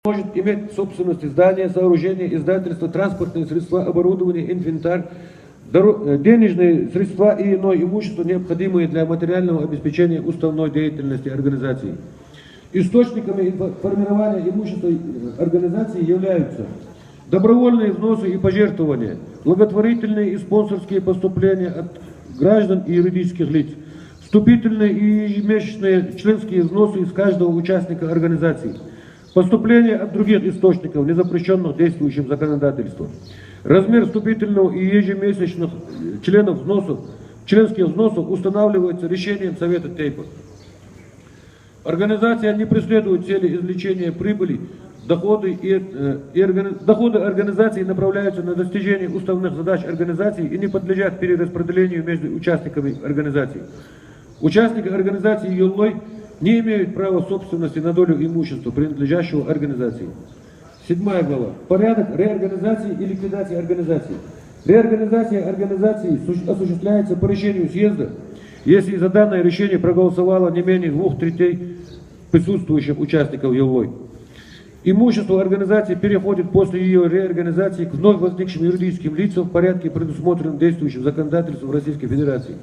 может иметь в собственности здания, сооружения, издательства, транспортные средства, оборудование, инвентарь, денежные средства и иное имущество, необходимые для материального обеспечения уставной деятельности организации. Источниками формирования имущества организации являются добровольные взносы и пожертвования, благотворительные и спонсорские поступления от граждан и юридических лиц, вступительные и ежемесячные членские взносы из каждого участника организации, поступления от других источников, не запрещенных действующим законодательством. Размер вступительного и ежемесячных членских взносов устанавливается решением Совета Тейпа. Организация не преследует цели извлечения прибыли, доходы организации направляются на достижение уставных задач организации и не подлежат перераспределению между участниками организации. Участники организации Юллой не имеют права собственности на долю имущества, принадлежащего организации. 7 глава. Порядок реорганизации и ликвидации организации. Реорганизация организации осуществляется по решению съезда, если за данное решение проголосовало не менее 2/3 присутствующих участников Юллой. Имущество организации переходит после ее реорганизации к вновь возникшим юридическим лицам в порядке, предусмотренном действующим законодательством Российской Федерации.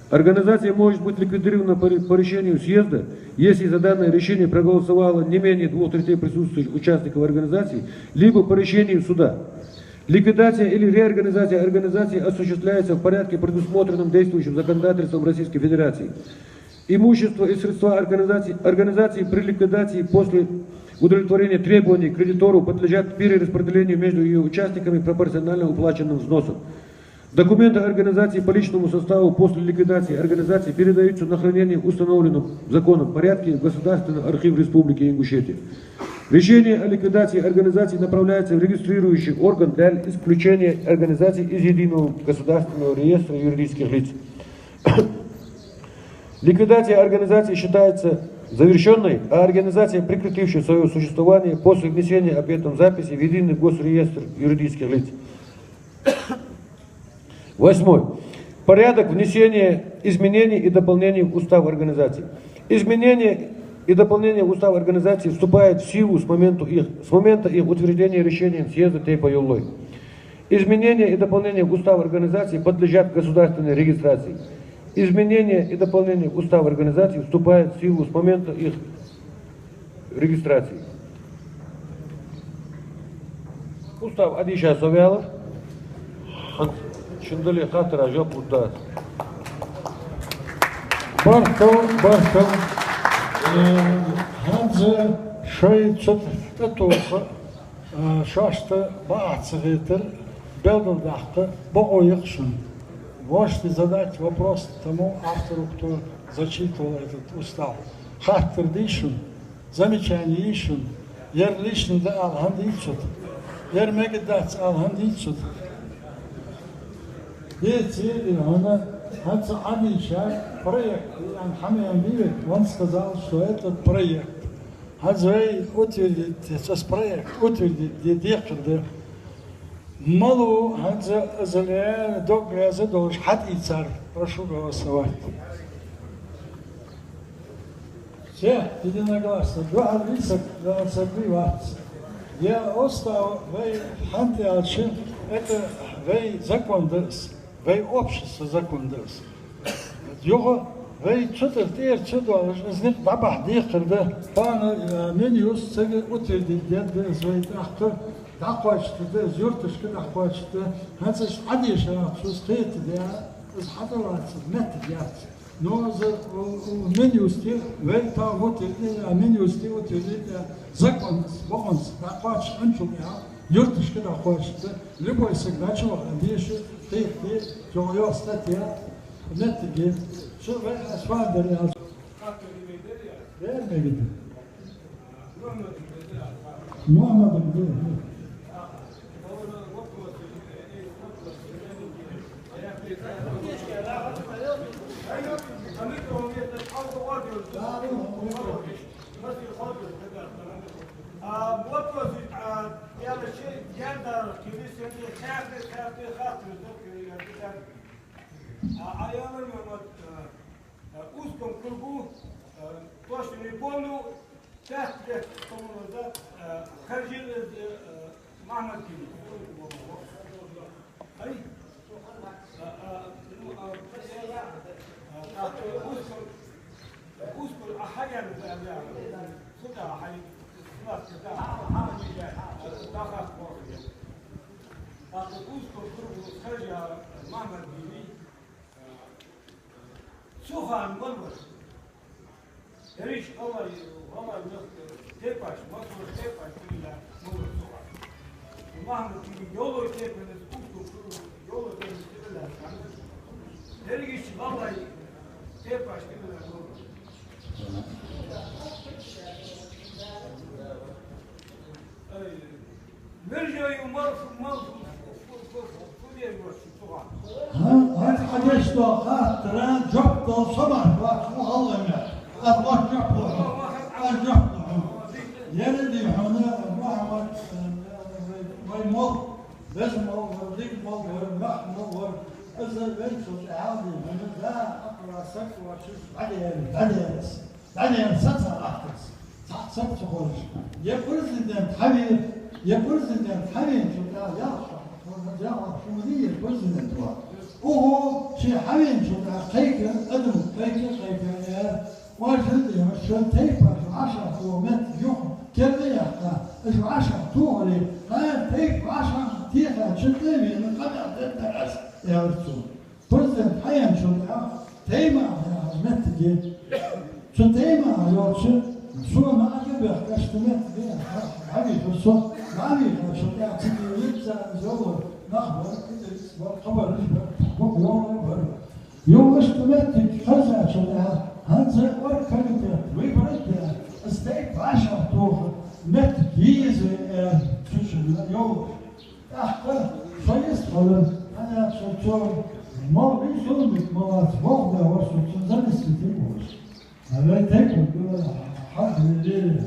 Организация может быть ликвидирована по решению съезда, если за данное решение проголосовало не менее 2/3 присутствующих участников организации, либо по решению суда. Ликвидация или реорганизация организации осуществляется в порядке, предусмотренном действующим законодательством Российской Федерации. Имущество и средства организации при ликвидации после удовлетворения требований кредитору подлежат перераспределению между ее участниками пропорционально уплаченным взносом. Документы организации по личному составу после ликвидации организации передаются на хранение в установленном законом порядке в Государственный архив Республики Ингушетия. Решение о ликвидации организации направляется в регистрирующий орган для исключения организации из единого государственного реестра юридических лиц. Ликвидация организации считается завершенной, а организация, прекратившая свое существование после внесения об этом записи в единый госреестр юридических лиц. 8. Порядок внесения изменений и дополнений в устав организации. Изменения и дополнения в устав организации вступают в силу с момента их утверждения решением съезда Тейпа Юллой. Изменения и дополнения в устав организации подлежат государственной регистрации. Изменения и дополнения в устав организации вступают в силу с момента их регистрации. Устав Адиша Совялов. Шиндали хатра жоп удат. Баркал. Ханзе шайцот татоха шашта баацгитер белдахта боойхшин. Можете задать вопрос тому автору, кто зачитывал этот устав. Хаттер дишун, замечание ишун, яр лишний да алхандичут, яр мегдац алхандичут. Дети, она Адиша проект, Хамиан Бивет, он сказал, что этот проект, Хаджай утвердит, сейчас проект утвердит, дедекрды, малу, Хаджа Азалия, Догряза, Долж, Хадицар, прошу голосовать. Все, единогласно, 2 адреса, 22. Я остал, вы, Ханти Алчин, это вы закон дырс. Вей общество закондырс. Його вей чотир тер чудо знак бабах дихтырды. Пана менюс цеге утвердит дед звей ахтыр. Дақвачты да зюртышкы дақвачты. Хансаш адиша сустет да из хаталац мет дят. Но за менюсте вей та утвердит менюсте утвердит закон бонс дақвач анчуя. Юртышкы дақвачты. Любой сигначал адиша ты جويا استاتيا نتيجة شو أسوان دريال غير مجد محمد الدين А я, наверное, в узком кругу, точно не помню, 5 лет тому назад خرج معمل كبير أي أذكر أحيانا صدق أحيانا أذكر خرج معمل كبير سوفا نقول ريش والله تيباش مصر تيباش كلها نور سوفا ومهما تيجي يولو تيباش نسكوتو يولو تيباش كلها ريش والله تيباش كلها نور نرجع يوم مرف حاجة اشتاقات ترى جبت صبح وقت مغلمة أبغى جبت يلدي هنا محمد ويمر لازم أوريك مور محمر إذا بنت عادي من لا أقرأ سك وشوف بعدين ستة أحدث ستة خرج يا بريزيدنت حبيب يا بريزيدنت حبيب شو قال يا شو مدير بريزيدنت وهو شيء حبيب شو قال قيك أدم قيك واجد شو تيفا 10 كيلومتر يوم كذا يحتاج 10 طولي قال تيف 10 تيفا شتلي من قبل الدرس يا رسول بريزيدنت حيان شو قال تيما يا متجي شو تيما يا رسول شو ما أجيب كاستمت بيه حبيب الصو ما أبي شو قال تيجي يبزع زور نخبر كده خبر يوم استمت خزع شو قال هذا ورك كده ويبرد استيك 10 طوف مت جيز تشوف اليوم أحقر شيء ولا أنا شو ما بيشون مواد واحدة وشو زين استيقظ هذا تاكل حق الليل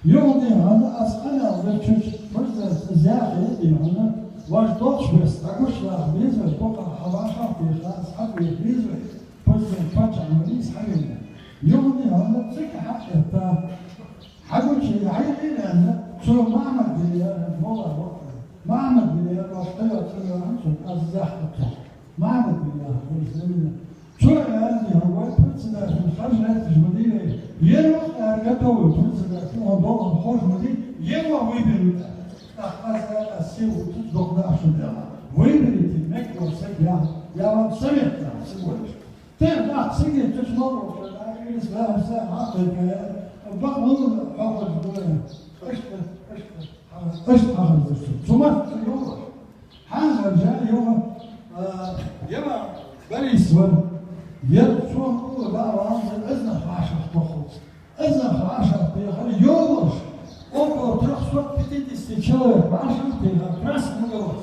يوم هذا أسأله وتشوف فرصة زيادة هنا واش دوتش بس أقولش لا بيزوي توقع حواشة في خاص حق بيزوي فرصة فتح عمليس حقيقة يوم هذا تسك حق حقول شيء عيني لأن شو ما عمل بليان والله ما عمل بليان واشتغل عنهم الزحمة ما عمل بليان شو يعني هو البرنسيبل في الخارج المدينة يروح أرجعته البرنسيبل في موضوع الخارج المدينة يروح ويبرد أخذ السيو تصدق نفسه ويبرد المكر والسجع يا رب سمعت سويش ترجع سجل تشمر ولا يسمع ساعة بعض حافظ اشتغل حافظ ثم يوم حاجة جاء يوم يما بريسون يرسون هو بقى إذن 10 تخلص إذن 10 دقيقة يومش أو ترخص بتدي استشارة 10 دقيقة بس مجرد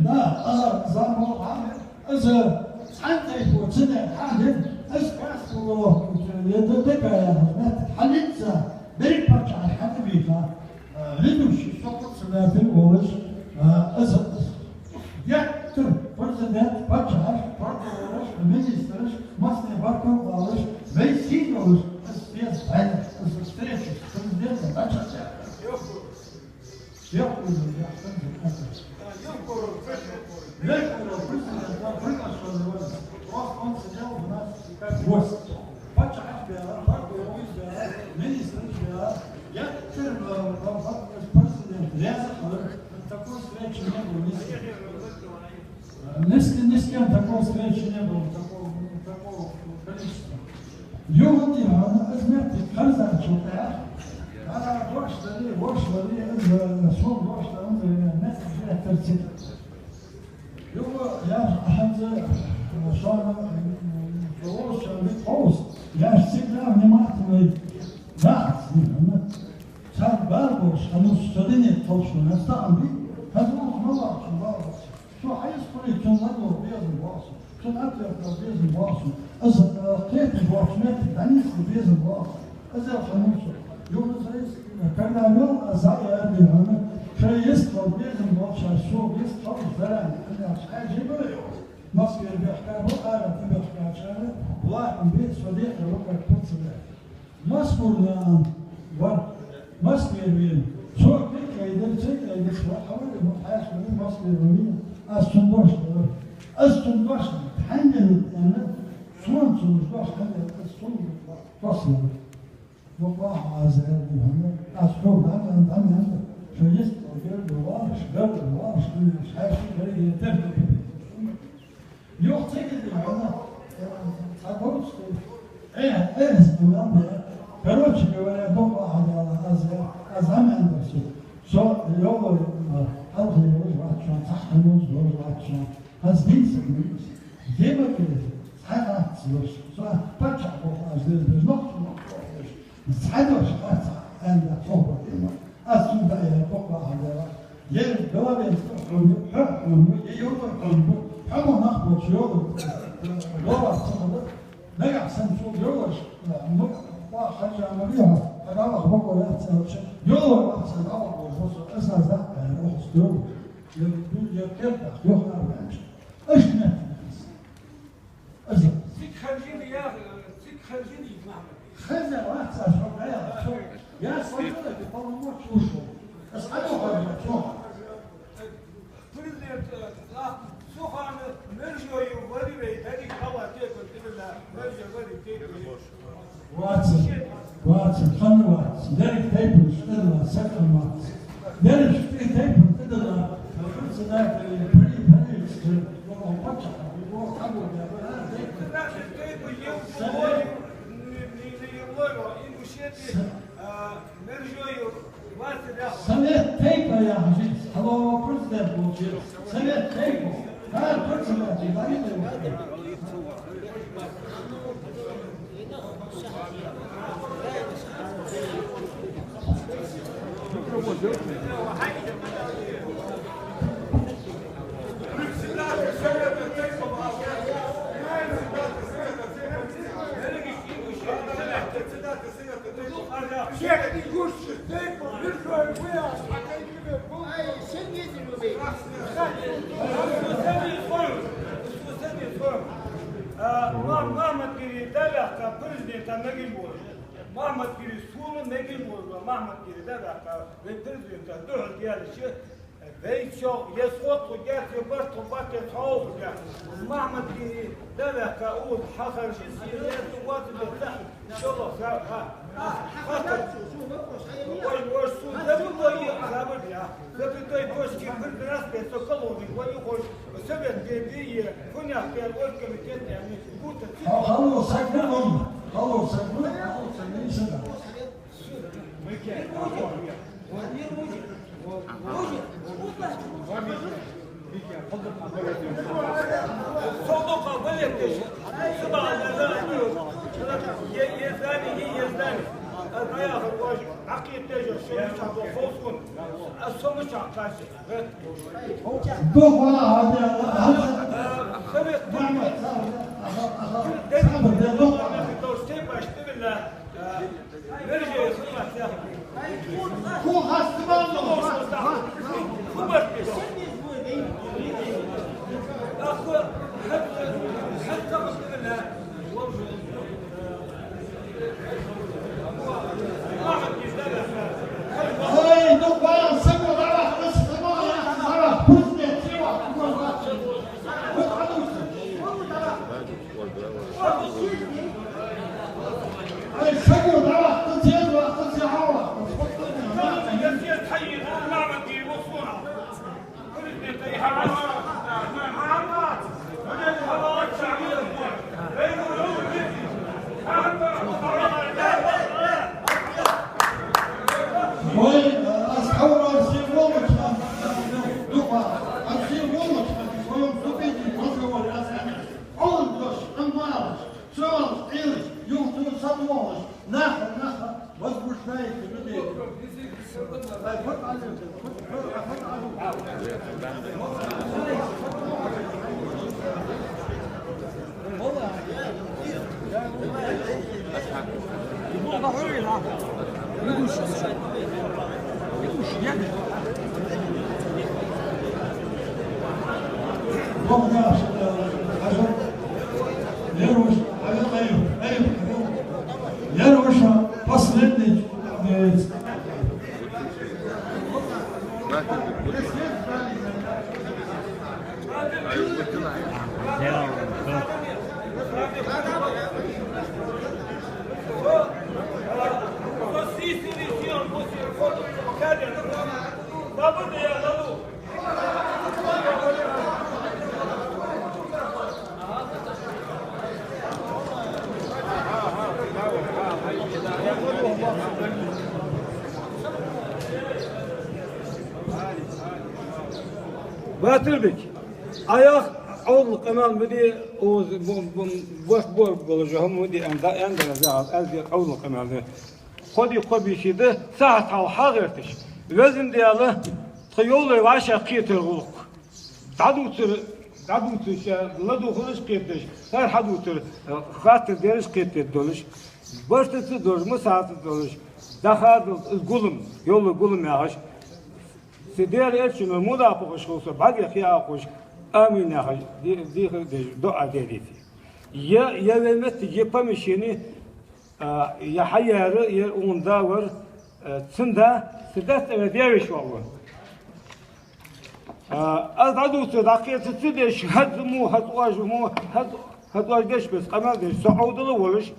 لا زمان عامل إذا أنت يكون سنة حاجة أسكاس والله يدك يا حليت بريك برجع حتى بيها لدوش فقط سنة الأولش إذا يكتر برزدات برجع برجعش المينسترش مصنع بركم والش بيسينوش أسفيس بعد أسفيس برزدات برجع يأكل Низкий такого встречи не было, такого количества. Його діяна, змерти хазар чута, а вошли, сон вошли, не терцит. Його я хазар, шана, я всегда внимательный, да, сам барбош, студент точно, наставник, شو حيصبر كان له بيز الواصل كان أكثر بيز الواصل إذا قيت الواصلات التعنيف بيز الواصل إذا خمسة يوم زيس كان يوم أزاي أبي هنا شيء يسقط بيز الواصل شو يسقط زرع أنا حاجة بيو مصير بيحكي هو أنا تبي عشان واحد بيت صديق وقت بتصدق مسؤول عن مسؤول مين شو كده يدرس يدرس حوالي محاش من مسؤول مين الصندوق تحمل أنا شلون صندوق تحمل الصندوق فصل وقع عزاء محمد أصحاب هم شو يستوى قبل الوارش كل حاجة غير يتفق يعطيك المعنى أقول اسمه كروتش ولا بقى على أزعم عندك شو اليوم أرضي وجهات شان صح النوز وجهات شان هزبين سبيس زي ما كده صحيح تصير شو بتشع فوق أجداد بجنط صحيح وشقات عندك صوبة كمان أسمع بقى بقى على يل دوابين حكم يوم حمو نخبط شغل لغة صدق نجح سنسو يوش وخرج عمليها أنا أخبرك لا تسأل يوم أحسن أول وفصل أسمع ذاك روح استوى يكتب يوم أربعين إيش نفس أزل سيك خرجيني يا سيك خرجيني محمد خزر واحد شو يا صديقي والله ما تشوفه أسأله شو سوخان مرجو يوري بيتي خلاص تاكل تبلا مرجو وري تاكل واتس خلنا واتس دارك تايبل تدلا سكن واتس دارك شفتي تايبل تدلا الخمسة ده بري وقتها هو قبل سمعت تايبل يا حبيبي هلو بريزيدنت بوجي سمعت تايبل ها بريزيدنت Mahmut Giri devaka prezidenta Megilboz. Mahmut Giri sulu Megilboz ve Mahmut Giri devaka ve prezidenta dört gelişi ve çok yesot kudiyat yabar tubat yatağu kudiyat. Mahmut Giri devaka o hakarşı siyaset tubat bedah. İnşallah خاطر والورسو زبطوي زابط يا زبطوي بوشكي كل ناس بيتكلموا ويقول سبت جدية كنا في الورك مكان يعني بوتا خلوا سكنهم خلوا سكنهم خلوا سكنهم سنة صدق ولدش سبع يزداني الرياض الواجب عقيد تجر شو شعب خوفون الصوم شعب قاسي دوخ هذا خبط محمد هو خاص زدت Batırdık. Ayak oğluk emel müdi o boş bulacağım müdi en derece az bir oğluk emeldi. Kodi şeydi saat al hazırtış. Vezin diyalı tıyolu vaşa kıytırguluk. Dadutur şey ladu huluş kıytış. Her hadutur hatır deriş kıytır doluş. Baştısı doluş musaatı doluş. Daha gulum yolu gulum yağış. Sider elçime muda pokuş olsa bagi xiya kuş amin yağış diye dua dedi. Ya vermet yapamışını ya hayarı ya onda var sında sidat diyeviş vallahi. Az adutu dakiyatı sideş hadmu hatwajmu hatwajgeş bes qamal de saudulu oluş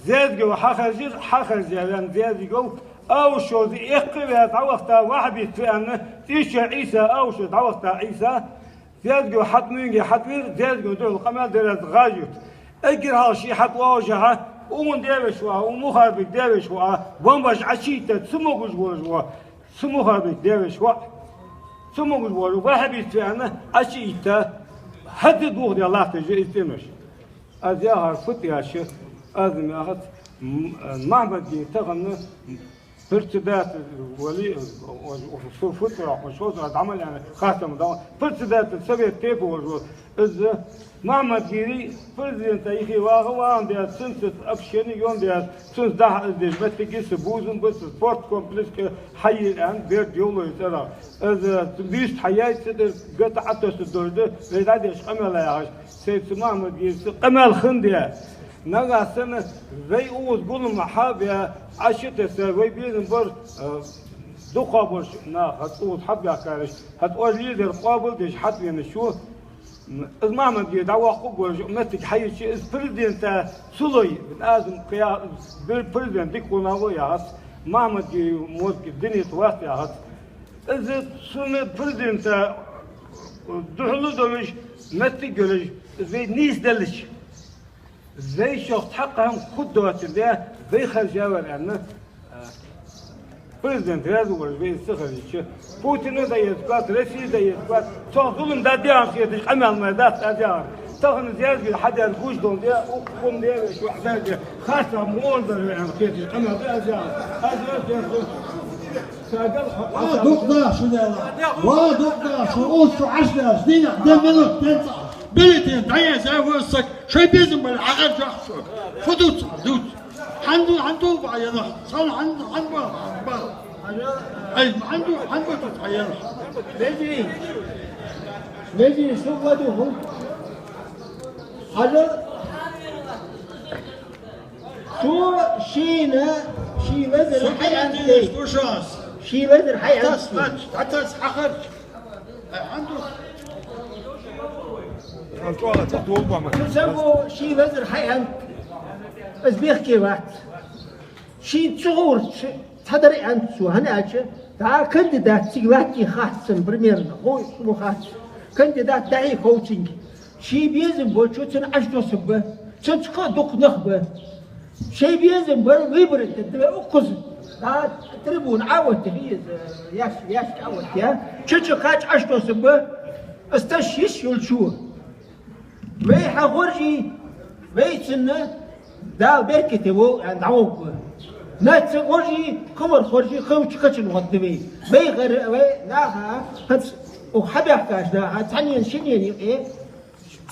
زاد حخر زيادان زاد جو أو شو ذي إقبل تعوقت واحد بيتفان تيش عيسى أو شو تعوقت عيسى زاد جو حتمين حتمين زاد جو دول قمال درت غاجت أجر هالشي حت واجهه ومن داوش وا ومخرب داوش وا ومباش عشيته سموش وا سموخرب داوش وا سموش وا واحد بيتفان عشيته حد دوغ دي الله تجي استمش أزياها فتياش أزم أخذ معبد يتغنى فرتدات ولي وفترة وشوز عمل يعني خاتم ده فرتدات السبب تيبو وجو إذ معبد يري فرزين تاريخي واقع ده سنة أكشني يوم ده سنة ده إذا بتجي سبوزن بس سبورت كومبلكس حي الآن بير ديولو يترى إذا بيست حياة تقدر قطعة تسدورده لذا يش قمل يعيش سيد معبد يس قمل خندية نغاسن زي اوز قول محابيا عشت سوي بين بر دقابش نا هتقول حب يا كارش هتقول ليدر قابل ديش حد بين شو اسمع ما دي دعوة قبل متك حي شيء بريزيدنت سولوي لازم قيا بريزيدنت ديك قلنا ويا هات ما ما دي موت الدنيا توقف يا هات إذا سنة بريزيدنت دخلوا دولش متك جولش زي نيس دلش زي شخص حقهم خدوات ده زي خرجاوة لأنه بريزيدنت هذا ولا زي السخريش بوتين ده يثبت روسيا ده يثبت تظلم ده ديان خير عمل ما ده ديان تغن زيادة حد الجوج دون ده وقوم ده شو حداد خاصة مولدر يعني خير عمل ده ديان هذا دقنا شو ده ودقنا شو أوسو عشرة سنين ده منو تنصح بلتين دايا زي وسك شيء بيزم بالعقل جحشو فدوت دوت عنده بعينه صار عنده أي عنده تتعينه نجي شو بدوهم هذا شو شينا شي وزر حي عندي شي وزر حي عندي حتى حقرش عنده تسمو شي وزر حي عند بس بيحكي واحد شي تصور تحضري عند شو هناك تعال كانديدات سيغلاتي خاصن بريمير هو اسمه خاص كانديدات داعي كوتشنج شي بيزم بوتشو تنعشتو سبه تنتقى دوق نخبه شي بيزم بر ويبرد اقز تربون عاود تغيز ياش عاود يا تشو كاج عشتو سبه استشيش يلشو وي حغورجي وي سنة دال بيركتي وو عند عوق نات غورجي كمر خورجي خوش كتشن غدبي وي غير وي ناها هت وحبي حكاش ناها تعنين شنين ايه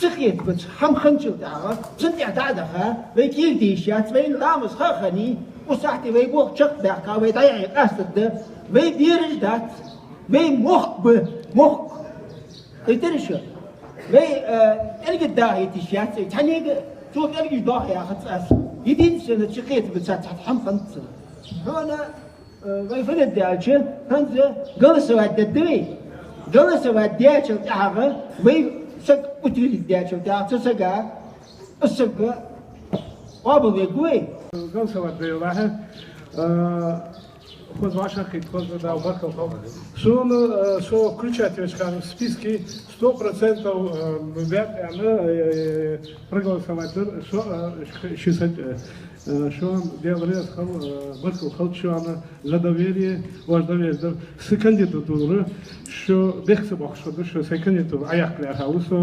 تخيت بس حم خنشل داها تنتع داها وي كيل ديشات وي لامس خاخني وساعتي وي بوخ شق داكا وي ضيعي قاصد وي بيرج دات وي مخ يترشو وي ألقى الداعي تشيات تعني شوف ألقى الداعي يا أخي يدين سنة شقيت بس تحت حم خنت هنا ويفرد دالشة هنزة جلسة وعدتوي جلسة وعدياتشة تعرف وي سك أتريد دالشة تعرف سكا السكا قابل يقوي جلسة وعدياتشة خود ваша хит, ход да убакал. Со ключатель скажем в списке 100% ребят проголосовать, что 60 что делали бакал ход что она за доверие, ваш доверие с кандидатуры, что бехсе бах что с кандидатуры, а я клялся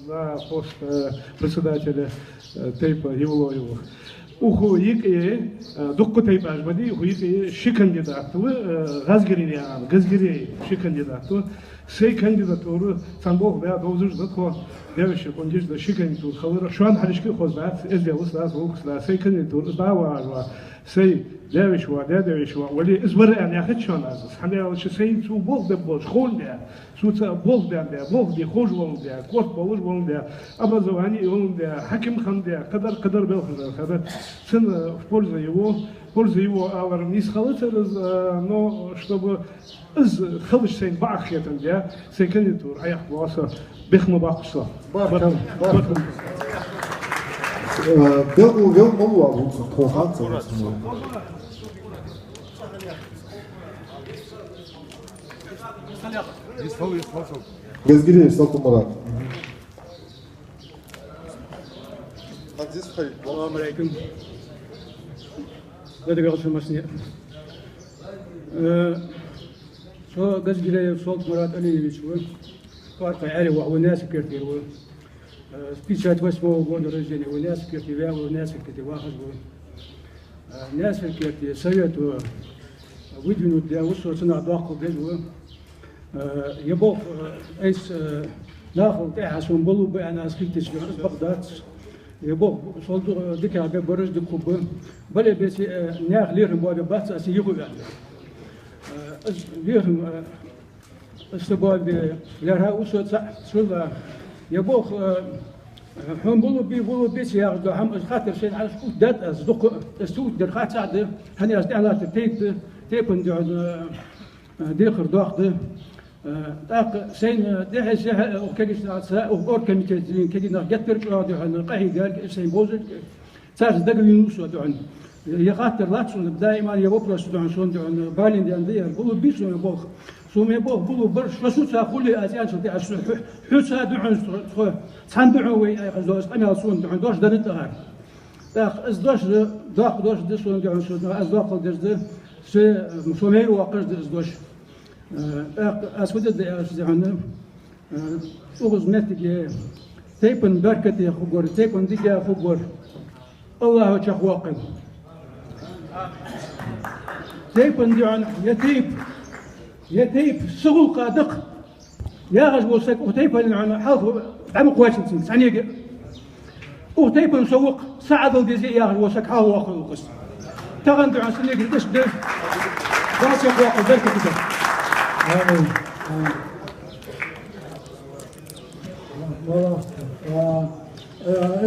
на пост председателя тейпа Евлоева. وخويك دقة تيباج بدي خويك شي كانديدات غازغري يعني غازغري شي كانديدات سي كانديداتور تنبوه بها دوزج دكو داوش كونجيش دا شي كانديداتور خبر شو عن حدشكي خوزات ازيا وسلاس وكسلا سي كانديداتور داوا سي داوش داوش ولي ازبر يعني اخذ شلون اساس حنا شي سي تو بوغ دبوش خول ده سو بوغ ده بوغ دي خوج وول ده كورت بولج وول ده образование وول ده حكم خان ده قدر بالخزر هذا سن в пользу его авар не схалится но чтобы из خلش سين باخيتن ده سي كانديداتور ايح واسا بخم باقصا بارك بيقول مو خوخات Газгиреев Салтан Мурат. السلام عليكم. هذا قال شو مسني. شو قصدي صوت مراد علي بيشوف. قاطع علي وناس كثير و سبيتشات واسمه وقول رجلي وناس كثير وناس كثير واحد ناس كثير سيد ويدنو ده وصل سنة ضاقوا بيجوا يبغى ايش ناخذ تاعها شو نقولوا بأنا سكتش بغداد يبغى صلوا ديك على برج دكوب بل بس ناخذ ليرهم بعد بس أسيقوا يعني ليرهم استباد لها وصل صل يبغى هم بيقولوا بس ياخذوا هم خاطر شيء على سكوت دات أصدق السود در خاطر سعد هني أستعلاء تيب ندعو ديخر داخل تاق سين ده جه وكيش نعسى وقور كميتين كدي نقدر راديو عن قهي قال سين بوزل تاج دقل ينوس ودعن يخاطر لاتشون دائما يوبرس دعن شون دعن بالين دي عندي بقولوا بيسو يبوخ سوم يبوخ بقولوا برش شو تاخذ ازيان شو تاع حوسا دعن تندعوا وي غزوس انا شون دعن دوش دنتها تاق از دوش داق دوش دسون دعن شون از داق دز سومي وقش دز دوش أسودت أسدعنا أغز متى تيبن بركة يا خبر تيبن ديك يا خبر الله تخواقن تيبن دعنا يتيب سوق دق يا غز وسك وتيبن عنا حظ عمق واشنطن ثانية وتيبن سوق سعد الجزء يا غز وسك حظ واقع القص تغندع عن سنة قديش ده راس يخواقن بركة كده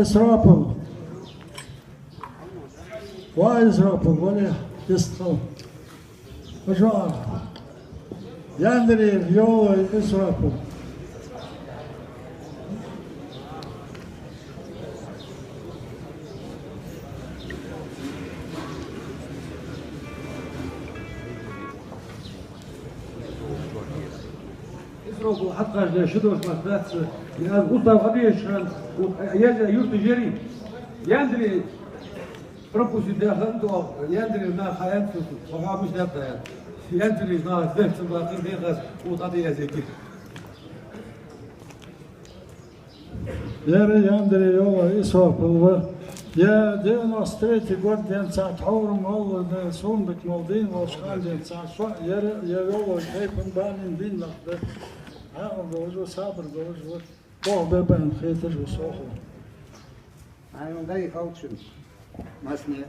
إسرائيل وإسرائيل ولا يستخدم مجال يندري يوم إسرائيل حتى شدوا مثلث يعني قلنا قضية يا يوسف جري يندري بروبوس داخل دو يندري ما خيال فما مش نبدا يندري ناس ذهب باقي دغس وقضية زي كده يا يندري يوم إسرائيل يا دينا ستريتي قد ينسى حورم والله ده صومك مولدين وشغال ينسى شو يا يوم هيكون بانين بين لحظة ها جوجو صابر جوجو بوه ببان خيتر وصوخه أنا داي فوتشن مسني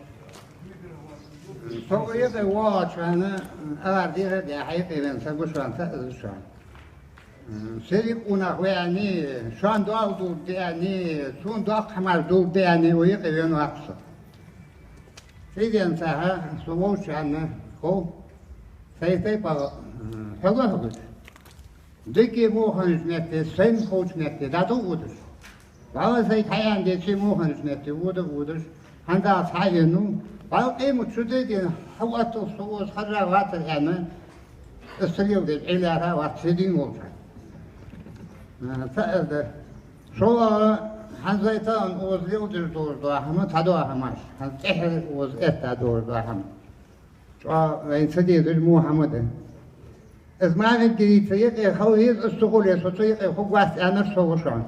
سوق يده واش أنا أرديه ده حيفي بين سقوش وان تأذش وان سريق ونخواني شان داو دور دياني شون داق حمر دور دياني ويقيون وقصة Şeyden saha soğuk şanlı o sayfay bağ hava hava. Deki muhan hizmeti sen koç hizmeti dadı udur. Bağ say kayan deki muhan hizmeti udur. Handa sayını bağ kıymet şudur hava soğuk harra vatır yani ısırıyor değil ilara var sedin olacak. Sağda şola Hazreti Oğuz'ludur doğru ahımı tadı ahımaş. Hazreti Oğuz etta doğru ahım. Ve sedidir Muhammed'in. İzmanet giriyse خويز السقول يسوي خوات أنا سوشان.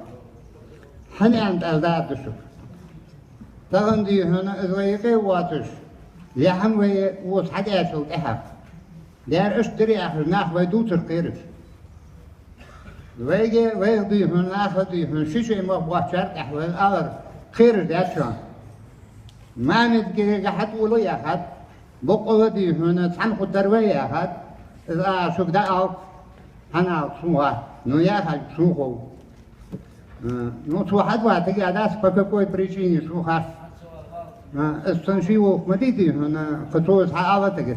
هني عند أولاد شو. تغندي هنا إزاي واتش. يهم ووس حدا شو إحف. دار أشتري أخر ناخ ويدوتر قيرش. ويجي هنا أخذي هنا شيء ما بواشر أحوال أور خير داشان. ما نتجي حد ولا يأخذ. بقول دي هنا تحن قدر ويأخذ. إذا شوف ده أو أنا سموها نويا هل سموه نو سو حد وقت كي أداس بكوي بريشيني سو خاص استنشيو مديتي هنا فتوس حاوتك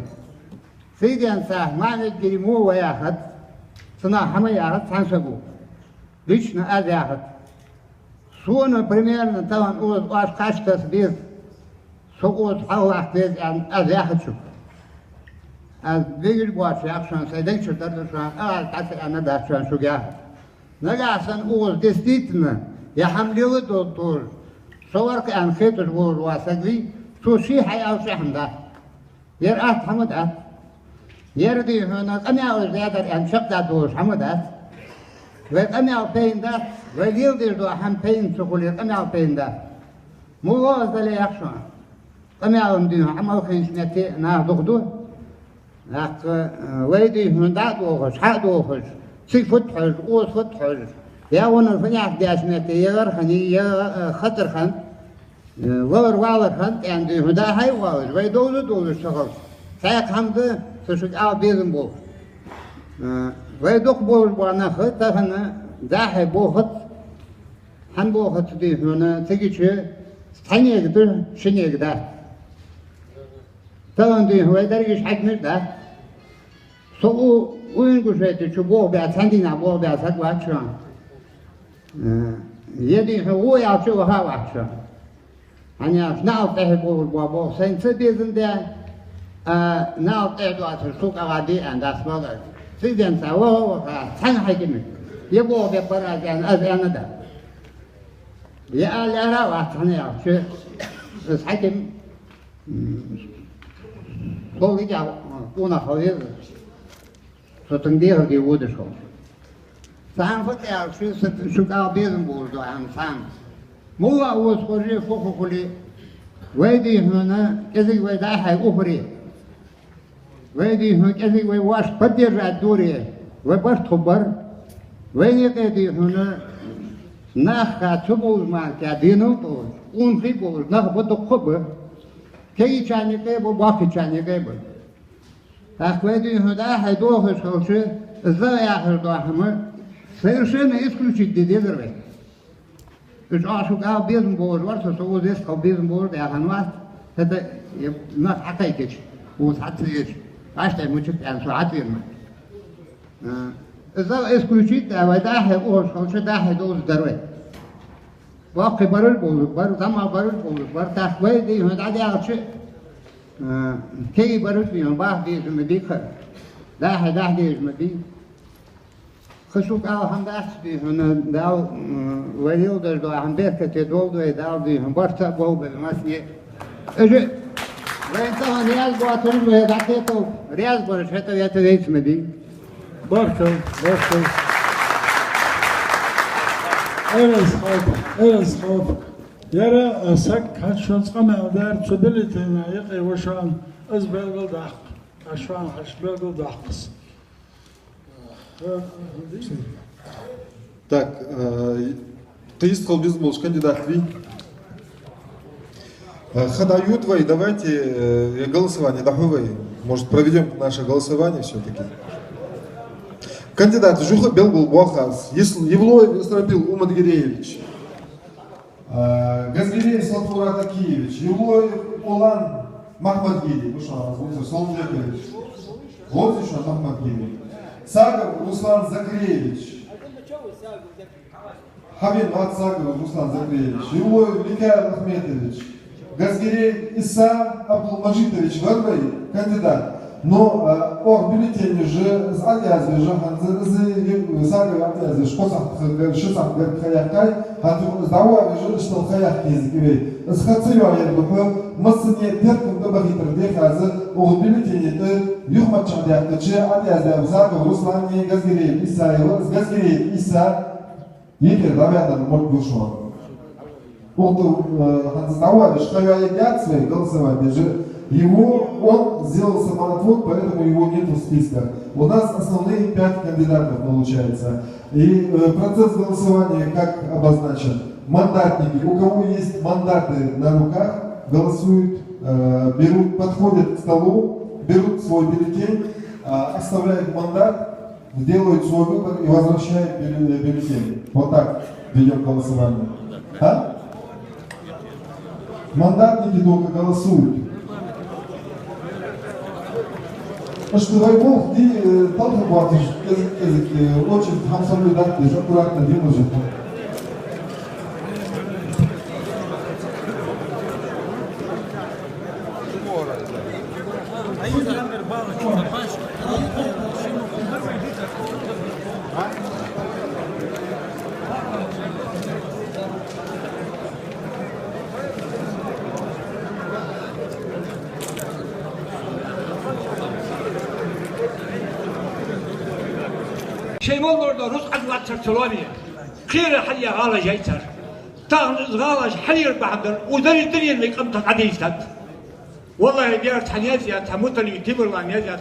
سيدي أنساه ما نجري مو وياخد صنع حما ياخد سانسبو ليشنا أذ ياخد سونا بريميرنا طبعا أوز واش كاش تسبيز سو أوز حاول أحتاج أذ ياخد شو از دیگر باید شان سیدی شده شان کسی آن داشتن شوگه نگاهن اوز دستیتن یا حمله دکتر صور که آن خیتر بود واسقی سوشی حیات شهنده یر آت همود آت یر دی هنر کمی از زیادر آن شق دادوش همود آت و کمی از پین داد و لیل دیر دو هم پین سخولی کمی از پین داد مواد دلی یکشان کمی از دی هم از خیشنتی نه دکتر لك ويدي من داد وخش حد وخش سي فتحج اوس فتحج يا وانا فنياك داشنتي يا غرخني يا خطر خن ور والر خن عندي هدا هاي والر ويدول شغل سايق حمد تشك او بيزن بو ويدوق بو وانا خط هنا داحي بوخت حن بوخت دي هنا تيجي ثانيه قدر شنو قدر طبعا دي هو درجة حجم ده سو وين قشيت شو بوه بيعتندينا بوه بيعتد واتشان يدي هو يعطيه ها واتشان أنا نعرف إيه بوه سين سبيزن ده نعرف إيه دوات السوق عادي عند أسماء سيدنا سواه ثان حجم يبوه بيقرأ جان أنا ده يا لا لا واتشان يا شو حجم بقول يا أنا خويه ستنديه جوده شو سام فتح شو كا بيزن بورد عن سام مو هو سوري فوق كلي ويدي هنا كذي ويدا هاي أخرى ويدي هنا كذي ويواش بدير الدوري وبرت خبر ويني كذي هنا ناخ كتبول ما كدينو بول اون في بول ناخ بدو خبر كي كان يقبل باقي كان يقبل أخواتي هذا هيدوه شوشة إزاي آخر داهمه سيرشين إسكلوشيد دي دربه إيش عاشق أو بيزن بور ورث سووا زيست أو بيزن بور ده هنوات هذا ما حقيقة وتحتيج عشان مشت يعني ساعتين إذا إسكلوشيد ده وده هيدوه شوشة ده هيدوه دربه باقي برل بول بر تمام برل بول بر تخوي هذا عادي أشياء كي برل فيهم باه دي مدي خر ده دي مدي خشوك أو هم داس دي هنا داو ويل دو هم بيرك تدول دو داو دي هم برتا بول بالمسني أجي وين تهون رياض بواتون وهذا كيتو رياض برش هتو يتديس مدي بركة Evet sağ Yara sak kaçşans kama der çödeletine yaqi وشان از belgel daq aşan haş belgel daqs. Так, Таистхал Безмолш, кандидат Ви. Хадаютвой, давайте голосование, даховой. Может, проведем наше голосование все-таки. Кандидат Жуха Белгул Буахас, Евлоев Исрапил Умадгиреевич, Газгиреев Салфурат Акиевич, Евлоев Улан Махмадгири, ну что, Соломбекович. Вот еще Махмадгири. Сагов Руслан Закреевич. Хавин Сагов Руслан Закреевич. Юлоев Михаил Ахметович. Газгирей Иса Абдулмаджидович Варвай, кандидат. Но бюллетень же с Алязви, Сагов Алязви, Шисах Хаяхай, Сдавай же, что Хаяхки языковей. С Хацева я бы Масыне Терком Габахитр Дехазы, бюллетень это Юхмачан Дяхтаче, Алязви, Сагов Руслан Газгирей Иса, Газгирей Иса, Егер Давядан Мордбушон. Он сдавали, что я едят свои голосования же. Он сделал самоотвод, поэтому его нет в списках. У нас основные 5 кандидатов получается. И процесс голосования как обозначен? Мандатники, у кого есть мандаты на руках, голосуют, берут, подходят к столу, берут свой бюллетень, оставляют мандат, делают свой выбор и возвращают бюллетень. Вот так ведем голосование. А? Мандатники только голосуют. Потому что Вайбов и Талхабат очень хамсамлю даты, аккуратно делают. شيمون برضه رز عدوات سرطلوني خير حليا غالة جيتر تاغ غالة حلير بعدر ودري الدنيا اللي قمت عديستك والله ديرت حنياتي تموت اللي تمر وانياتي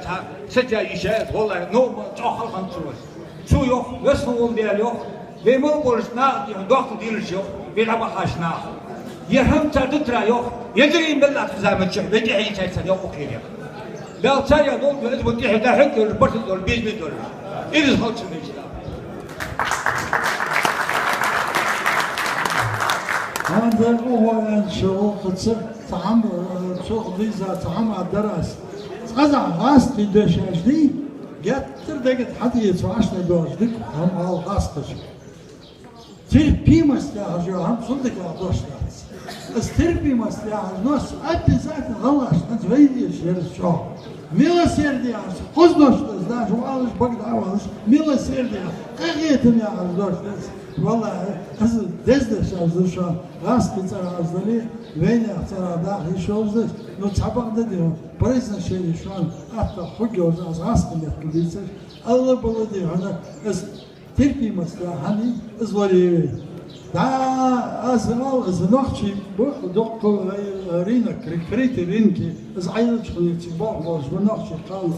ستة يشاهد والله نوم تأخر خمسون شو يوف يسمون ديال يوف بيمو بولسنا دوخ ديال الشيوخ بيلعب حاشنا يرهم تدترا يوف يدري من الله تزامن شيء بيجي عيشة يوف خير لا تايا دول بلد ودي حدا حق البرت دول بيجي دول إذا خلص المجلس. هذا هو الشغل قصر تعم شغل فيزا تعم الدرس. هذا غاست في دشاجدي جت تردقت حتى يتواشنا دوجدك هم هال غاستش. تربي مستعجل هم صدق أدوشنا. استربي مستعجل نص أدي ذات غلاش نتويدي شير الشغل. Милосердие, хоздош, знаешь, валыш, багдавалыш, милосердие, какие-то меня хоздош, вала, дездеш, азуша, раз пицара аздали, веня, царадах, еще здесь, но цабак дадим, произношение, что он, атта, хуги, уже раз меня клубится, Алла было дело, терпимость, они, звали, да, азал, знахчи, доктор рынок, рекреты рынки, зайдочные тибах, знахчи кал,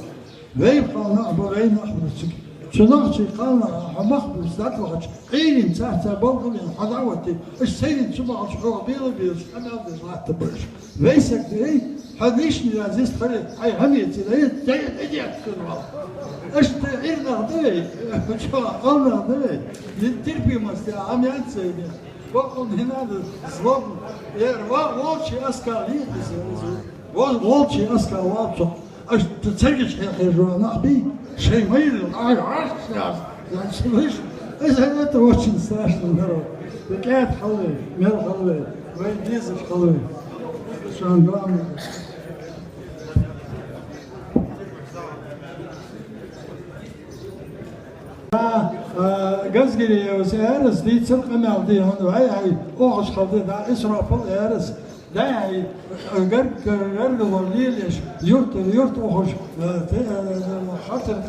вейб кална, бавей нахмурчик, знахчи кална, хамах бустатлач, эйрин цахта балгулин, хадавати, эшсейрин чубах школа бил, шканал дезлата брыш, вейсак дей, хадишни азист хари, ай хамити, да идет курвал. Что ирна дей, что он дей, нетерпимость, амиация, вот он не надо злобно, волчий оскал, волчий оскал, волчий, а что церковь я хожу, она би, шеймейл, слышь, это очень страшный народ, такая халвы, мер халвы, вы дизель халвы, что он главное. Газгири وسيارس دي تلقى مالدي هون هاي أوعش خلدي دا إسراف الإيارس دا هاي قرق وليلش يرت أوعش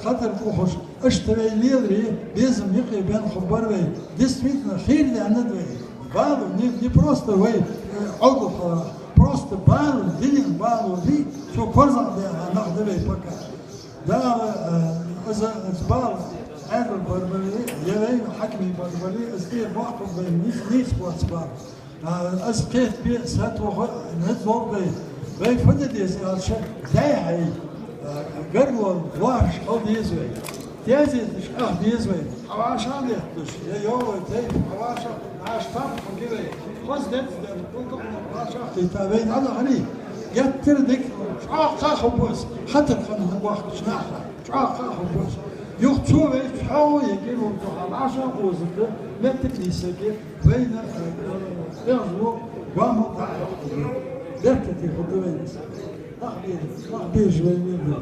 خطر أوعش اشتري ليدري بيزم يقي بين خبر بي действительно خير لأنه بالو не просто وي عضو просто بالو دين بالو دي شو كرزع دي ناخذ بي بكا دا إذا بالو هذا البربري يلين حكمي بربري أزكي بعضهم بين نيس واسبار أزكيت بيسات نزور بي فدد يسأل شيء زي قروا واش أو ديزوي تيازي تشقه ديزوي حواش عم يحدش يوم تيجي حواش عاش طرف كذا خذ ده كلكم حواش تتابعين هذا غني يتردك شعاق خبوس حتى خن واحد شناحة شعاق خبوس يختوي شحاول يجيبوا على 10 وزد ما تكنيسة بين يغزو ومطاع ذكتي خطوينس أخبير جوي منه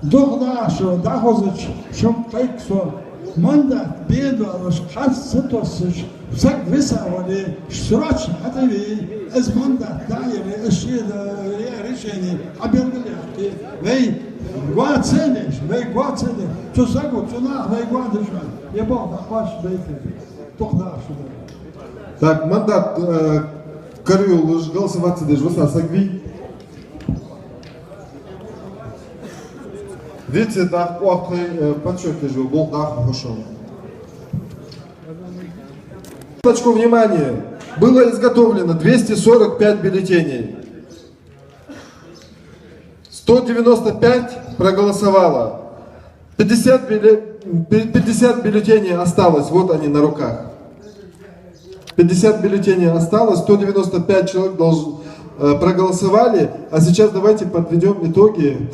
دوغدا شو داخوزش شم قيكسو مندا بيدو على شخص ستوسش سك فيسا ولي شراتش حتى بي از مندا دايري الشيء ريشيني عبير لي وي واتسنش وي واتسنش تساقو تناخ وي واتسنش يبقى باش بيتي دوغدا شو Так, мандат Кариул голосоваться даже в Сагви. Видите, так, подчеркиваю, же был так хорошо. Минуточку внимания. Было изготовлено 245 бюллетеней. 195 проголосовало. 50 бюллетеней осталось, вот они на руках. 50 бюллетеней осталось, 195 человек проголосовали, а сейчас давайте подведем итоги.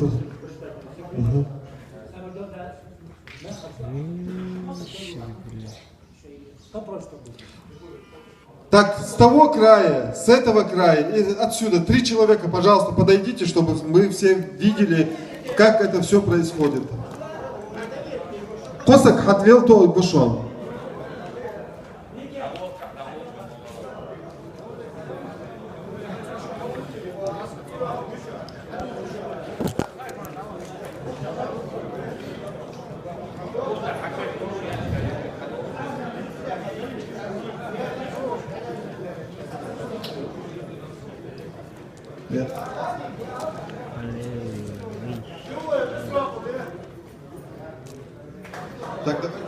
Так, с того края, с этого края и отсюда 3 человека, пожалуйста, подойдите, чтобы мы все видели, как это все происходит. Косак отвел то бушон. Так, давайте.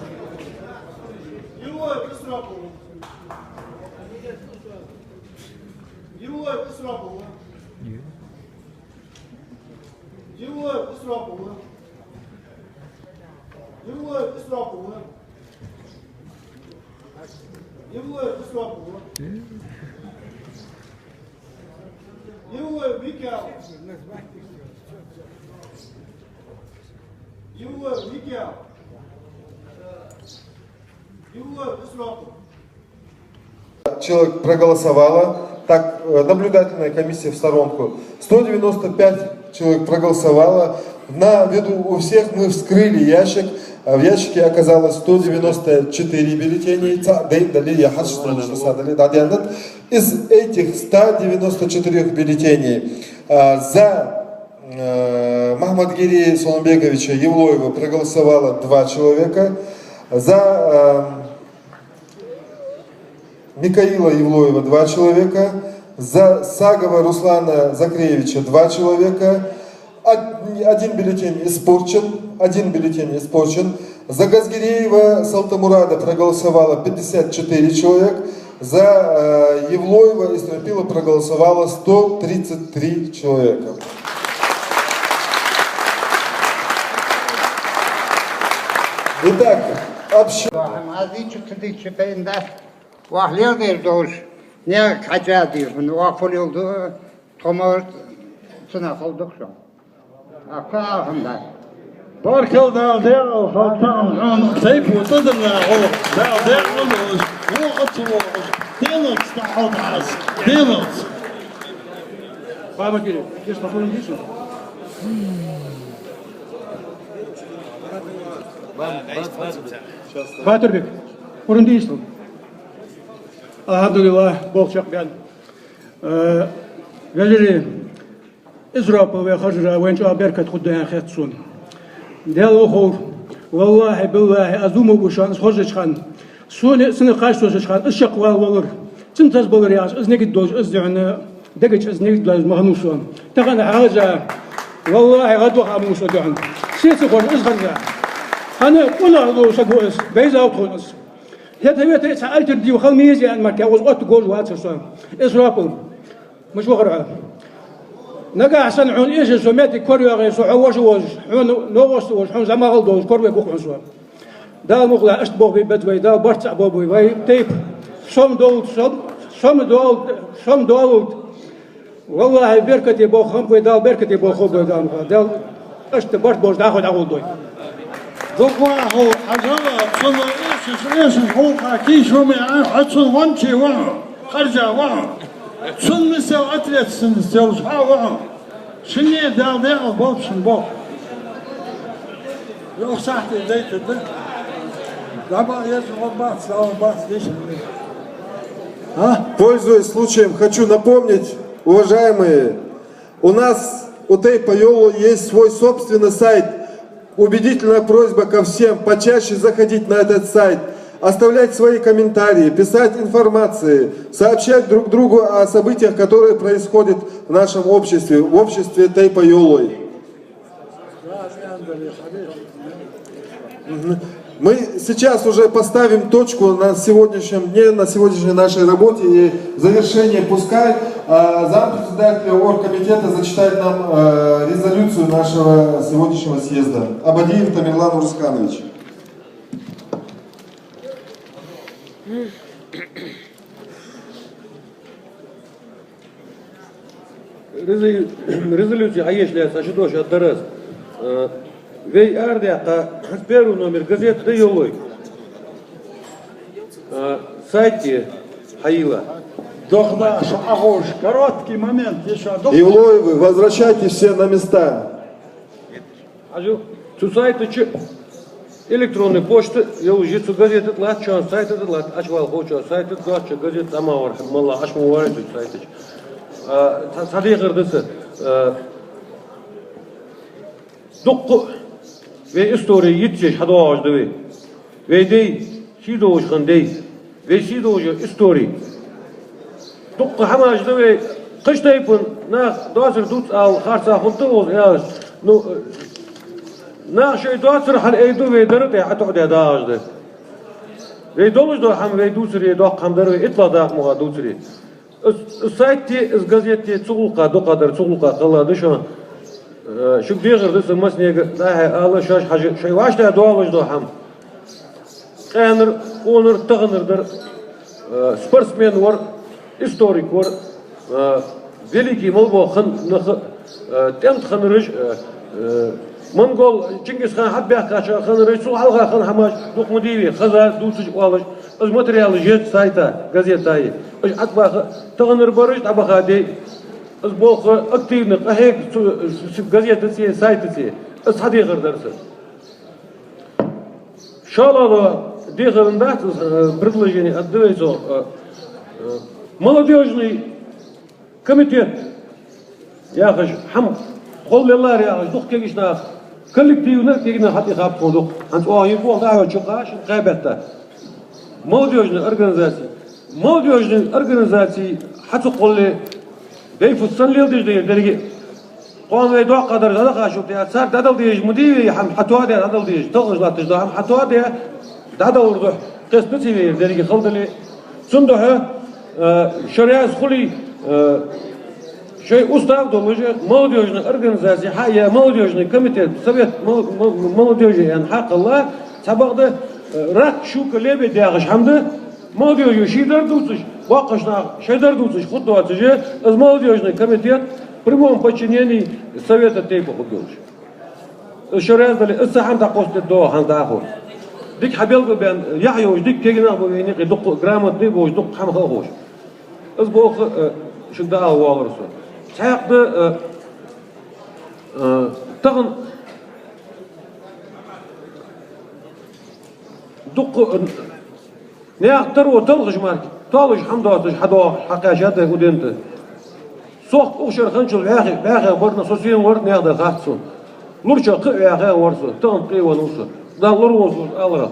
Человек проголосовало. Так, наблюдательная комиссия в сторонку. 195 человек проголосовало. На виду у всех мы вскрыли ящик. В ящике оказалось 194 бюллетеней. Из этих 194 бюллетеней за Махмадгири Соломбековича Евлоева проголосовало 2 человека. За Микаила Евлоева 2 человека. За Сагова Руслана Закреевича 2 человека. Один бюллетень испорчен. За Газгиреева Салтамурада проголосовало 54 человек. За Евлоева Истропила проголосовало 133 человека. Итак, Barkel daar der gaan zeep tot de daar der ons wat te worden heel staat als heel Waar moet je? Eerst maar gewoon niet zo. Батырбек, орындайсың. Алхамдулилlah, болшақ бән. Вәлері, Израпы вә қажыра вәнча беркат құддайын қәтсун. Дәл оқур, валлахи, биллахи, азумы бұшан, схожы шқан. Сыны қаш сөзі шқан, ұшық вал болыр. Цынтаз болыр яс, ізнегіт дож, іздіғаны, дәгіч ізнегіт дож мағнушуан. Тағаны ғажа, валлахи, ғадуға мұшы дұғын. Сеті қож, ізғаржа. أنا أقول شجوز بيزا وتونس هذا سألت دي وخميس يعني ما كان وزقت جوز واتسون إسرائيل مش وغرة نجا حسن عن إيش سمعت كوريا غير سعوش وج عن نووس وج عن زمان غلطوش كوريا بوخ عنصر ده مغلا أشتبه في بدوي ده برتع بوبي وي تيب شم دولت والله بركتي بوخم بدال بركتي بوخم بدال أشت برد بوش داخل أقول دوي Dokwaho, Azala, Sula, Isis, Hoka, Kishumi, Hudson, Wanchi, Wow, Harja, Wow. Sun Missile Athletes in the Stills, Wow. Shinny down there, Bobs and Bob. You're Saturday later. Dabba, yes, what bats, our bats, this. Пользуясь случаем, хочу напомнить, уважаемые, у нас у Тейпа Йоло есть свой собственный сайт. Убедительная просьба ко всем почаще заходить на этот сайт, оставлять свои комментарии, писать информации, сообщать друг другу о событиях, которые происходят в нашем обществе, в обществе Тейпа Йолой. Мы сейчас уже поставим точку на сегодняшнем дне, на сегодняшней нашей работе, и в завершение пускай зампредседатель оргкомитета зачитает нам резолюцию нашего сегодняшнего съезда. Абадиев Тамерлан Урсканович. Резолюция Аешля Сашидош Аддарас. Вей Ардяка, первый номер газеты Йолой. Сайте Хаила. Дохна, Шахош, короткий момент еще. Ивлоевы, возвращайтесь все на места. Цу сайты электронной почты, я уже цу газеты лат, чан сайты лат, ачвал хоча сайты лат, газеты амавар, мала ашмувар цу сайты. Садигырдысы. Докку ve история yitmiş hadağızdı ve dey şidoğuş xandey ve şidoğuş история. Dokku hamajdı ve kıştaypın na dağsır dut al xarsa xuntu oz yağış. No na şey dağsır hal eydu ve darıt ya hatuqda dağızdı. Ve doluş da ham ve dusri dağ qamdır ve itla dağ muğa dusri. Saytı iz gazeti çuğulqa doqadar çuğulqa qaladı şu شو بيغر دس المسني ده الله شاش حاجة شيء واش ده دوالج ده هم كانر اونر تغنر در سبورتسمن ور историк ور великий молбо хан тент ханрыж монгол Чингис хан хаббах кача ханрыж су алга хан хамаш докмудиви хаза дусуж алыш öz материалы жет сайта газетай öz атба тагыныр барыш абахади أسبوع أكتيفنا هيك جزيرة تسي سايت تسي أصحابي غير درس شاء الله دي غير ندات предложение отдавайся молодежный комитет я хочу хам قول الله يا أخي دخ كيشنا коллективно كينا حتى خاب تودق أنت يبغى دعوة شقاش قابلته молодежный организации حتى قول لي بي فصل لي دي درجه قوم ويدو قدر هذا خاشوك يا صار دادل ديج مديري هم حتوا دي دادل ديج تغش لا تجدا هم حتوا دي دادل ورد قسمتي في درجه خلد لي صندوق شريعه خلي شيء استاذ دولجه молодежный организация حياه молодежный комитет совет молодежи يعني حق الله سبقده راك شو كلبه داغش حمده молодежью шидер дуцыш вакышна шидер дуцыш худватыже из молодежный комитет в прямом подчинении совета Тейпа Худович. Еще раз дали الساحة تا قصد دو هندا خور ديك حبيل بين يحيوش ديك كينا بويني دق جرامات دي بوش دق حم خوش از بوخ شدا واغرسو ساق ده تغن دق نأكتر وتلغج مارك تلغج حمداتش حدا حقاشاته ودينته صوت أخشر خنشل باخي برنا سوسين ورد نأخذ خاطسون لورشة قيا ورسو تنقي ونوسو ده لروس أورا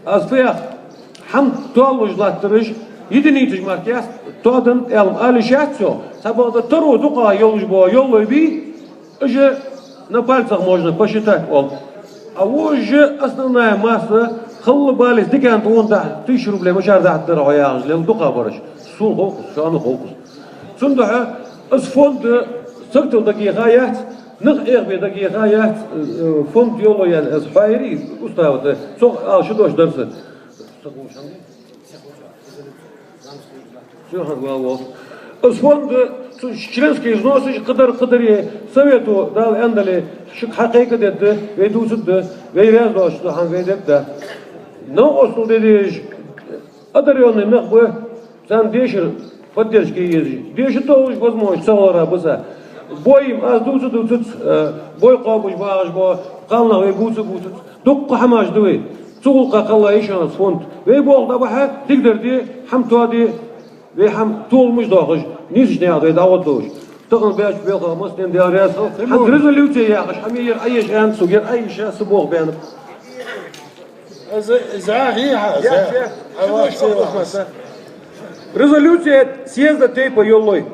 أسبيخ حمد تلغج لا ترج يدنيتش ماركياس تودن علم алишатсо سبب ترو دقا يلج بوا يلوي بي اجا на пальцах можно посчитать он а уже основная масса خلوا بالك دي كانت وندا 1000 روبل مش عارف احضر عياج لان دقه برش سون خوكس شانو خوكس صندوق اسفوند سكت دقيقات نغير بدقيقات فوند يولو يعني اسحايري استاذ سوق شدوش درس Все, голову. С фонда членские взносы кадари совету дал эндали шик хакайка дедді, вейдусыдды, вейряз дошты, хан вейдепті. Но осыл дедеш, одаренный мехбы, сан дешер поддержки езжи. Дешер тоже возможность салара быса. Боим аз дусыд, бой қабыш бағыш ба, қална вей бусы. Дұққа хамаш дывей, цуғылқа қалла ешанас фонд. Вей болда баха, дигдерди, хамтуади, вей хам толмыш дағыш. Низшний ағай дауыддыш. Тұғын бәш белға мұстен дәрес. Хам резолюция яғыш, хамейер айеш әнсу, гер айеш әсі боқ бәніп. Резолюция съезда Тейпа Йоллой.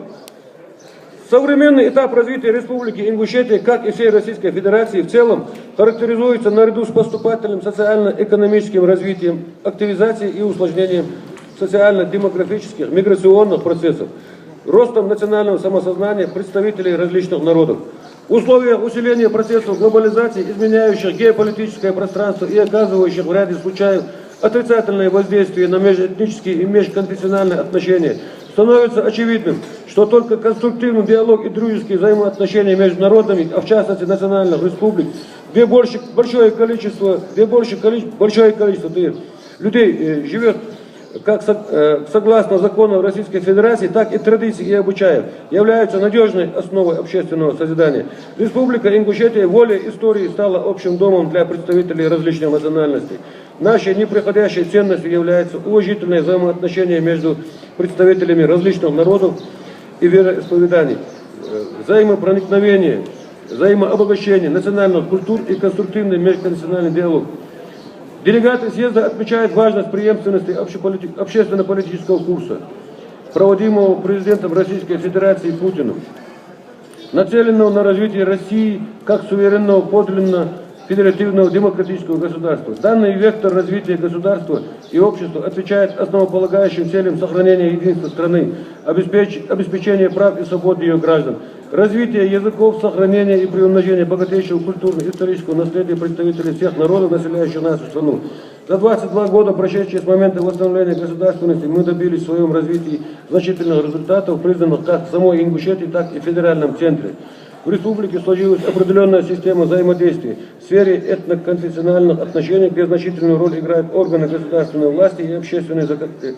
Современный этап развития Республики Ингушетия, как и всей Российской Федерации в целом, характеризуется наряду с поступательным социально-экономическим развитием, активизацией и усложнением социально-демографических, миграционных процессов, ростом национального самосознания представителей различных народов. В условиях усиления процессов глобализации, изменяющих геополитическое пространство и оказывающих в ряде случаев отрицательное воздействие на межэтнические и межконфессиональные отношения, становится очевидным, что только конструктивный диалог и дружеские взаимоотношения между народами, а в частности национальных республик, где большое количество людей живет как согласно законам Российской Федерации, так и традиций и обычаев, являются надежной основой общественного созидания. Республика Ингушетия волей истории стала общим домом для представителей различных национальностей. Нашей неприходящей ценностью является уважительное взаимоотношение между представителями различных народов и вероисповеданий, взаимопроникновение, взаимообогащение национальных культур и конструктивный межконфессиональный диалог. Делегаты съезда отмечают важность преемственности общественно-политического курса, проводимого президентом Российской Федерации Путиным, нацеленного на развитие России как суверенного подлинно федеративного демократического государства. Данный вектор развития государства и общества отвечает основополагающим целям сохранения единства страны, обеспечения прав и свобод ее граждан, развития языков, сохранения и приумножения богатейшего культурно-исторического наследия представителей всех народов, населяющих нашу страну. За 22 года, прошедшие с момента восстановления государственности, мы добились в своем развитии значительных результатов, признанных как в самой Ингушетии, так и в федеральном центре. В республике сложилась определенная система взаимодействия в сфере этноконфессиональных отношений, где значительную роль играют органы государственной власти и общественные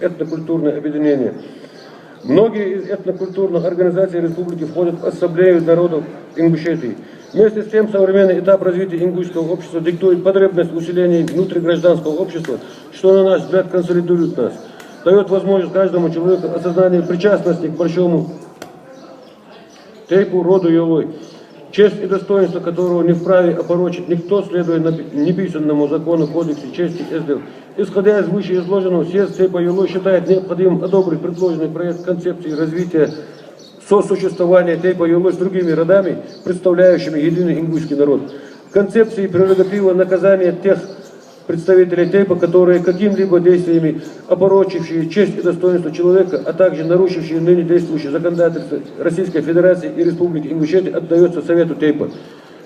этнокультурные объединения. Многие из этнокультурных организаций республики входят в ассамблею народов Ингушетии. Вместе с тем, современный этап развития ингушского общества диктует потребность усиления внутригражданского общества, что, на наш взгляд, консолидирует нас, дает возможность каждому человеку осознания причастности к большому Тейпу роду Йолой, честь и достоинство которого не вправе опорочить никто, следуя неписанному закону Кодекса чести СД. Исходя из вышеизложенного, съезд Тейпа Йолой считает необходимым одобрить предложенный проект концепции развития сосуществования Тейпа Йолой с другими родами, представляющими единый ингушский народ. В концепции прерогатива наказания тех представителей Тейпа, которые какими-либо действиями опорочившие честь и достоинство человека, а также нарушившие ныне действующее законодательство Российской Федерации и Республики Ингушетия, отдается Совету Тейпа.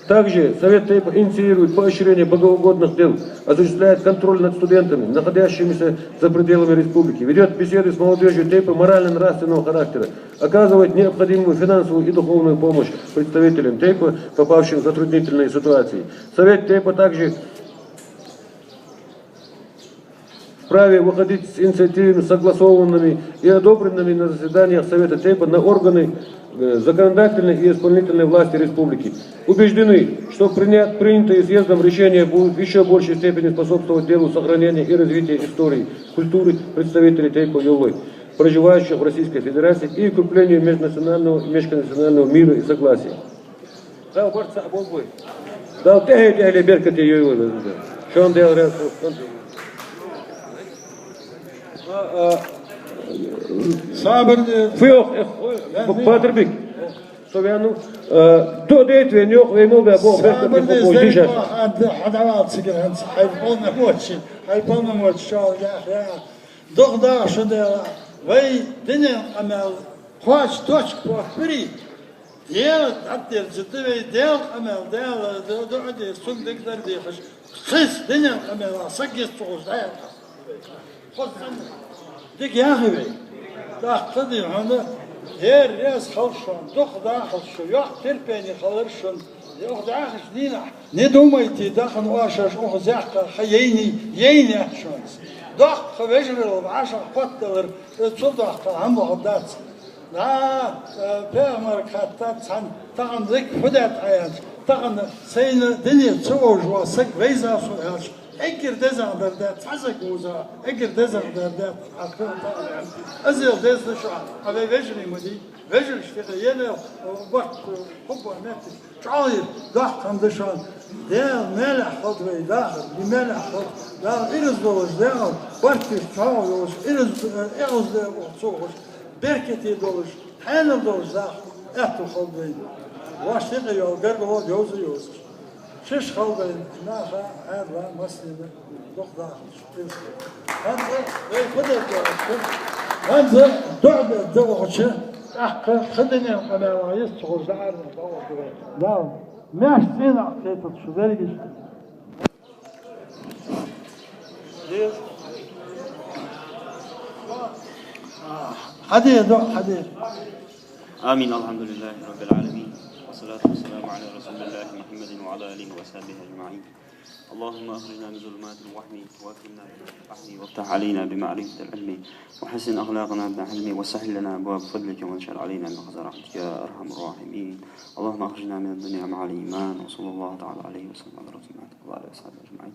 Также Совет Тейпа инициирует поощрение богоугодных дел, осуществляет контроль над студентами, находящимися за пределами республики, ведет беседы с молодежью Тейпа морально-нравственного характера, оказывает необходимую финансовую и духовную помощь представителям Тейпа, попавшим в затруднительные ситуации. Совет Тейпа также вправе выходить с инициативами, согласованными и одобренными на заседаниях Совета Тейпа на органы законодательной и исполнительной власти республики. Убеждены, что принятые съездом решения будут в еще большей степени способствовать делу сохранения и развития истории, культуры представителей Тейпа Йолой, проживающих в Российской Федерации, и укреплению межнационального и межконфессионального мира и согласия. Патрбик, Совяну, то действие не охвенил бы Бог. ديك يا أخي تأخذي هنا هير رأس خلشون دخ داخل شو يحتر بيني خلرشون يأخذ داخل نينا ندوميتي داخل واشش أخذ زحكة خييني ييني أحشونس دخ خبيجر العشر قتلر تصدق هم غدات لا بأمر كاتات عن تغن ذيك فدات عيال تغن سين دنيا تسوج واسك ويزا سوهاش اگر دزان دردات حزك وزا اگر دزان دردات عقل طالع ازل دز شو ابي وجري مدي وجري اشتغل يلا وقت حب نفسي شعير ضحك عند شان ده ملح خضري داخل بملح خضر ده إرز دولش ده وقت شاو دولش إرز ده وصوش بركتي دولش حين دولش داخل احتو خضري واشتغل يو قرب هو جوز شش خلقين ناخا هذا مسلم دخ داخل هذا خدر هذا دعد دوغش أحكى خدني أنا يستغل زعل لا ماش فين عقيت شو ذلك حديث حديث آمين. الحمد لله رب العالمين والصلاة والسلام على رسول الله محمد وعلى آله وصحبه أجمعين. اللهم أخرجنا من ظلمات الوهم وأكرمنا بالفهم وافتح علينا بمعرفة العلم وحسن أخلاقنا بالحلم وسهل لنا أبواب فضلك وانشر علينا من خزائن رحمتك يا أرحم الراحمين. اللهم أخرجنا من الدنيا مع الإيمان وصلى الله تعالى عليه وسلم على رسول الله وعلى آله وصحبه أجمعين.